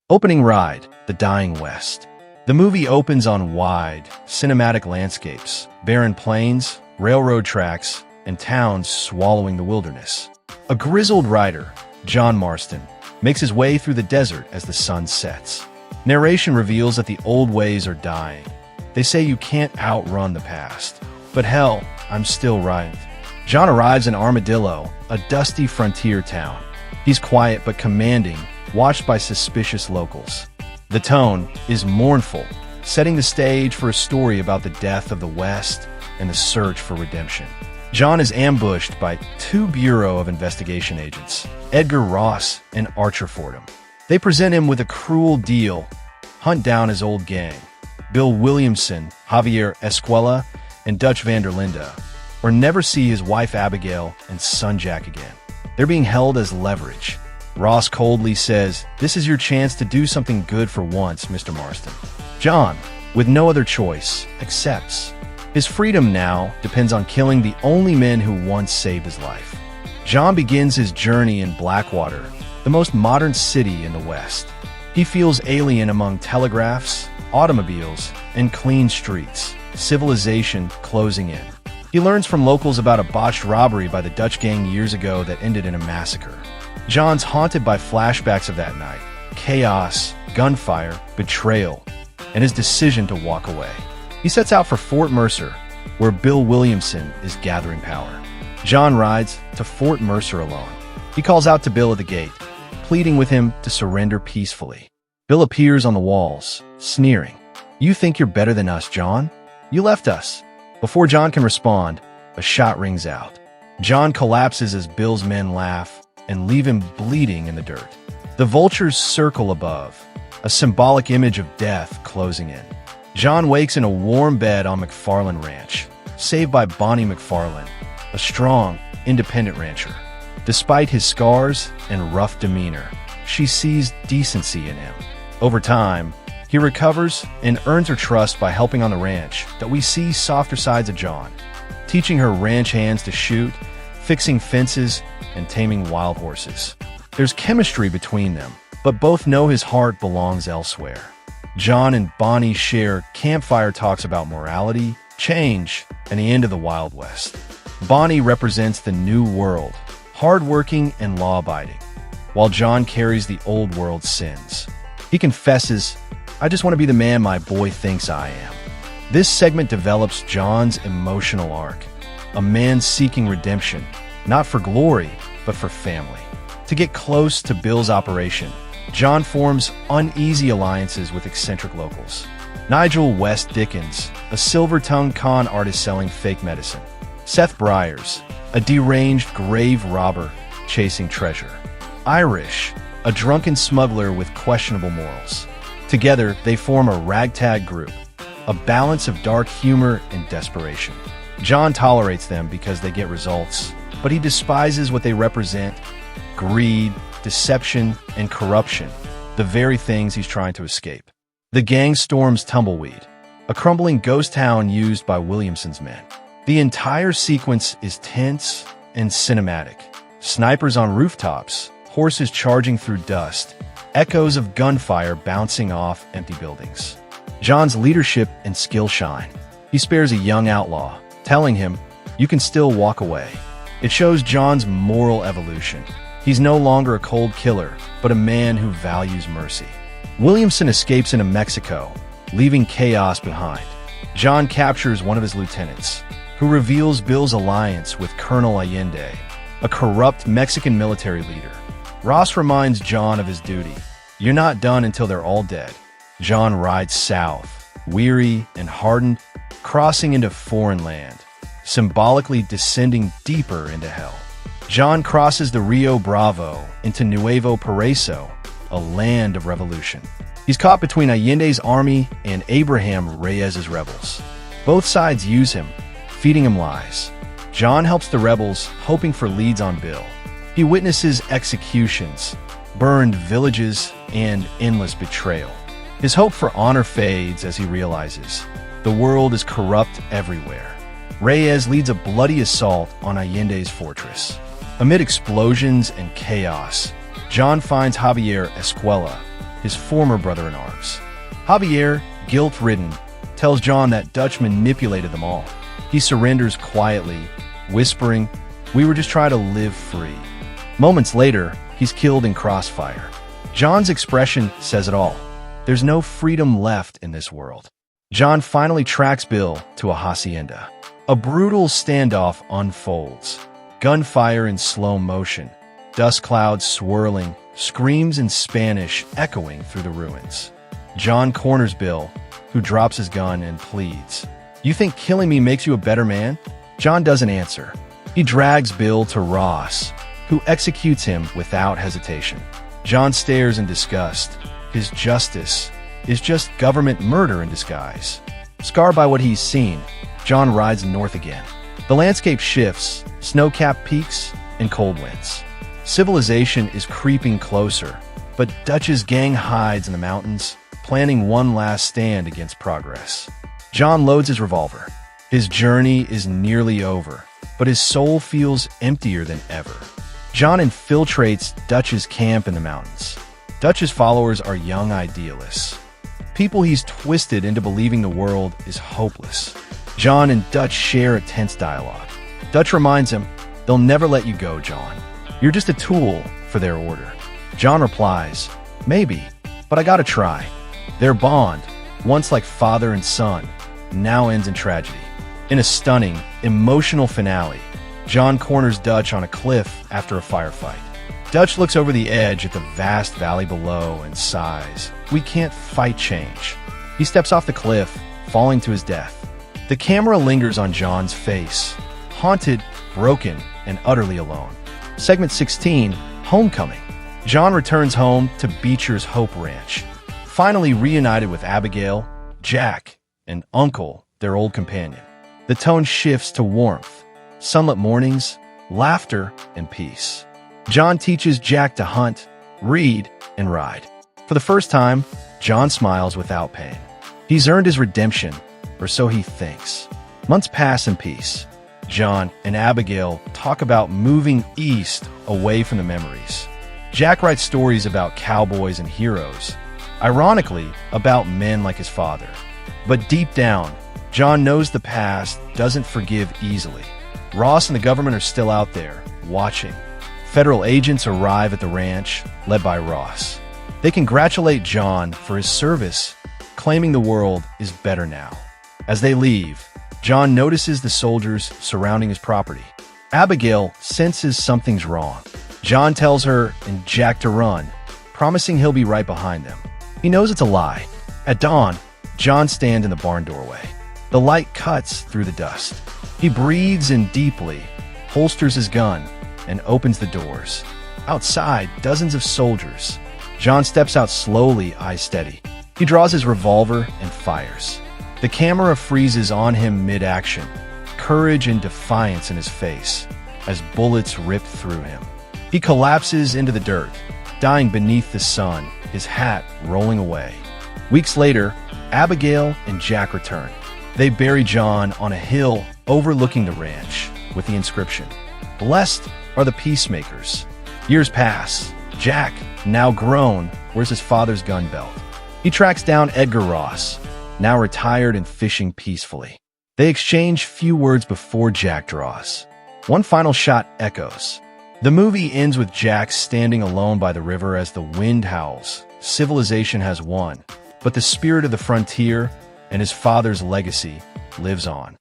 Opening Ride, The Dying West. The movie opens on wide, cinematic landscapes, barren plains, railroad tracks, and towns swallowing the wilderness. A grizzled rider, John Marston, makes his way through the desert as the sun sets. Narration reveals that the old ways are dying. They say you can't outrun the past. But hell, I'm still right. John arrives in Armadillo, a dusty frontier town. He's quiet but commanding, watched by suspicious locals. The tone is mournful, setting the stage for a story about the death of the West and the search for redemption. John is ambushed by two Bureau of Investigation agents, Edgar Ross and Archer Fordham. They present him with a cruel deal: hunt down his old gang, Bill Williamson, Javier Escuela, and Dutch van der Linde, or never see his wife Abigail and son Jack again. They're being held as leverage. Ross coldly says, "This is your chance to do something good for once, Mr. Marston." John, with no other choice, accepts. His freedom now depends on killing the only men who once saved his life. John begins his journey in Blackwater, the most modern city in the West. He feels alien among telegraphs, automobiles, and clean streets, civilization closing in. He learns from locals about a botched robbery by the Dutch gang years ago that ended in a massacre. John's haunted by flashbacks of that night, chaos, gunfire, betrayal, and his decision to walk away. He sets out for Fort Mercer, where Bill Williamson is gathering power. John rides to Fort Mercer alone. He calls out to Bill at the gate, pleading with him to surrender peacefully. Bill appears on the walls, sneering. "You think you're better than us, John? You left us." Before John can respond, a shot rings out. John collapses as Bill's men laugh and leave him bleeding in the dirt. The vultures circle above, a symbolic image of death closing in. John wakes in a warm bed on McFarland Ranch, saved by Bonnie McFarland, a strong, independent rancher. Despite his scars and rough demeanor, she sees decency in him. Over time, he recovers and earns her trust by helping on the ranch that we see softer sides of John, teaching her ranch hands to shoot, fixing fences, and taming wild horses. There's chemistry between them, but both know his heart belongs elsewhere. John and Bonnie share campfire talks about morality, change, and the end of the Wild West. Bonnie represents the new world, hardworking and law-abiding, while John carries the old world's sins. He confesses, "I just want to be the man my boy thinks I am." This segment develops John's emotional arc, a man seeking redemption, not for glory, but for family. To get close to Bill's operation, John forms uneasy alliances with eccentric locals. Nigel West Dickens, a silver-tongued con artist selling fake medicine. Seth Briers, a deranged grave robber chasing treasure. Irish, a drunken smuggler with questionable morals. Together, they form a ragtag group, a balance of dark humor and desperation. John tolerates them because they get results, but he despises what they represent: greed, deception, and corruption, the very things he's trying to escape. The gang storms Tumbleweed, a crumbling ghost town used by Williamson's men. The entire sequence is tense and cinematic. Snipers on rooftops, horses charging through dust, echoes of gunfire bouncing off empty buildings. John's leadership and skill shine. He spares a young outlaw, telling him, "You can still walk away." It shows John's moral evolution. He's no longer a cold killer, but a man who values mercy. Williamson escapes into Mexico, leaving chaos behind. John captures one of his lieutenants, who reveals Bill's alliance with Colonel Allende, a corrupt Mexican military leader. Ross reminds John of his duty. "You're not done until they're all dead." John rides south, weary and hardened, crossing into foreign land, symbolically descending deeper into hell. John crosses the Rio Bravo into Nuevo Paraíso, a land of revolution. He's caught between Allende's army and Abraham Reyes's rebels. Both sides use him, feeding him lies. John helps the rebels, hoping for leads on Bill. He witnesses executions, burned villages, and endless betrayal. His hope for honor fades as he realizes the world is corrupt everywhere. Reyes leads a bloody assault on Allende's fortress. Amid explosions and chaos, John finds Javier Escuela, his former brother-in-arms. Javier, guilt-ridden, tells John that Dutch manipulated them all. He surrenders quietly, whispering, "We were just trying to live free." Moments later, he's killed in crossfire. John's expression says it all. There's no freedom left in this world. John finally tracks Bill to a hacienda. A brutal standoff unfolds. Gunfire in slow motion, dust clouds swirling, screams in Spanish echoing through the ruins. John corners Bill, who drops his gun and pleads, "You think killing me makes you a better man?" John doesn't answer. He drags Bill to Ross, who executes him without hesitation. John stares in disgust. His justice is just government murder in disguise. Scarred by what he's seen, John rides north again. The landscape shifts, snow-capped peaks and cold winds. Civilization is creeping closer, but Dutch's gang hides in the mountains, planning one last stand against progress. John loads his revolver. His journey is nearly over, but his soul feels emptier than ever. John infiltrates Dutch's camp in the mountains. Dutch's followers are young idealists, people he's twisted into believing the world is hopeless. John and Dutch share a tense dialogue. Dutch reminds him, "They'll never let you go, John. You're just a tool for their order." John replies, "Maybe, but I gotta try." Their bond, once like father and son, now ends in tragedy. In a stunning, emotional finale, John corners Dutch on a cliff after a firefight. Dutch looks over the edge at the vast valley below and sighs, "We can't fight change." He steps off the cliff, falling to his death. The camera lingers on John's face, haunted, broken, and utterly alone. Segment 16, Homecoming. John returns home to Beecher's Hope Ranch, finally reunited with Abigail, Jack, and Uncle, their old companion. The tone shifts to warmth, sunlit mornings, laughter, and peace. John teaches Jack to hunt, read, and ride. For the first time, John smiles without pain. He's earned his redemption, or so he thinks. Months pass in peace. John and Abigail talk about moving east away from the memories. Jack writes stories about cowboys and heroes, ironically, about men like his father. But deep down, John knows the past doesn't forgive easily. Ross and the government are still out there, watching. Federal agents arrive at the ranch, led by Ross. They congratulate John for his service, claiming the world is better now. As they leave, John notices the soldiers surrounding his property. Abigail senses something's wrong. John tells her and Jack to run, promising he'll be right behind them. He knows it's a lie. At dawn, John stands in the barn doorway. The light cuts through the dust. He breathes in deeply, holsters his gun, and opens the doors. Outside, dozens of soldiers. John steps out slowly, eyes steady. He draws his revolver and fires. The camera freezes on him mid-action, courage and defiance in his face, as bullets rip through him. He collapses into the dirt, dying beneath the sun, his hat rolling away. Weeks later, Abigail and Jack return. They bury John on a hill overlooking the ranch, with the inscription, "Blessed are the peacemakers." Years pass. Jack, now grown, wears his father's gun belt. He tracks down Edgar Ross, now retired and fishing peacefully. They exchange few words before Jack draws. One final shot echoes. The movie ends with Jack standing alone by the river as the wind howls. Civilization has won, but the spirit of the frontier and his father's legacy lives on.